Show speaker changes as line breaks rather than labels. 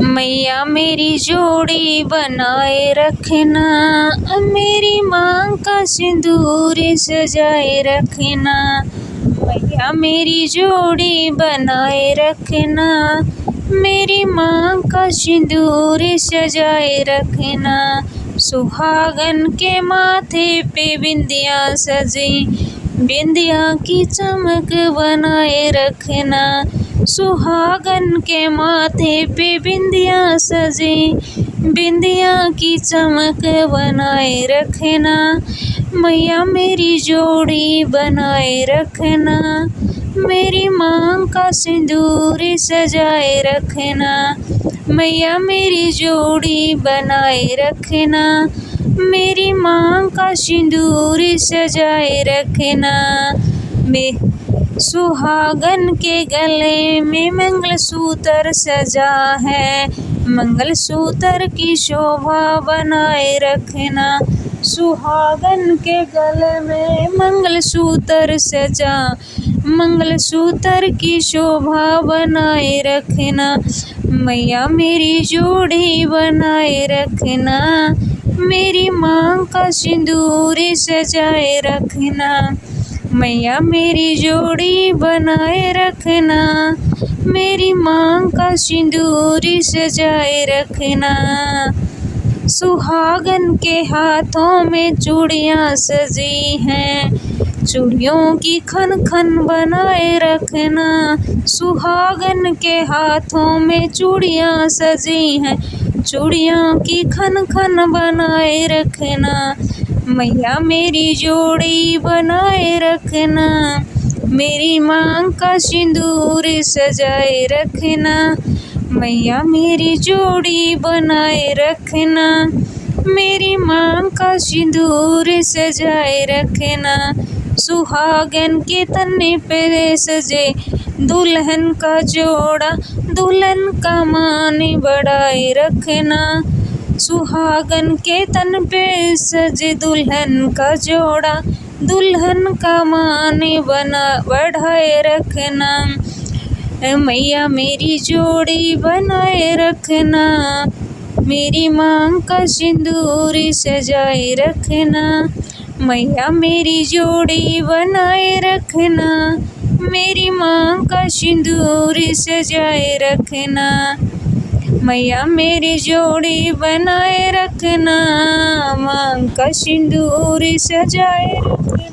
मैया मेरी जोड़ी बनाए रखना, मेरी मांग का सिंदूर सजाए रखना। मैया मेरी जोड़ी बनाए रखना, मेरी मांग का सिंदूर सजाए रखना। सुहागन के माथे पे बिंदिया सजी, बिंदिया की चमक बनाए रखना। सुहागन के माथे पे बिंदिया सजी, बिंदिया की चमक बनाए रखना। मैया मेरी जोड़ी बनाए रखना, मेरी मांग का सिंदूर सजाए रखना। मैया मेरी जोड़ी बनाए रखना, मेरी मांग का सिंदूर सजाए रखना। सुहागन के गले में मंगलसूत्र सजा है, मंगलसूत्र की शोभा बनाए रखना। सुहागन के गले में मंगलसूत्र सजा, मंगलसूत्र की शोभा बनाए रखना। मैया मेरी जोड़ी बनाए रखना, मेरी मांग का सिंदूर सजाए रखना। मैया मेरी जोड़ी बनाए रखना, मेरी मांग का सिंदूर सजाए रखना। सुहागन के हाथों में चूड़ियाँ सजी हैं, चूड़ियों की खन खन बनाए रखना। सुहागन के हाथों में चूड़ियाँ सजी हैं, चूड़ियों की खन खन बनाए रखना। मैया मेरी जोड़ी बनाए रखना, मेरी मांग का सिंदूर सजाए रखना। मैया मेरी जोड़ी बनाए रखना, मेरी मांग का सिंदूर सजाए रखना। सुहागन के तने पे सजे दुल्हन का जोड़ा, दुल्हन का मान बढ़ाए रखना। सुहागन के तन पे सजे दुल्हन का जोड़ा, दुल्हन का मान बढ़ाए रखना। मैया मेरी जोड़ी बनाए रखना, मेरी मांग का सिंदूर सजाए रखना। मैया मेरी जोड़ी बनाए रखना, मेरी मांग का सिंदूर सजाए रखना। मैया मेरी जोड़ी बनाए रखना, मांग का सिंदूर सजाए रखना।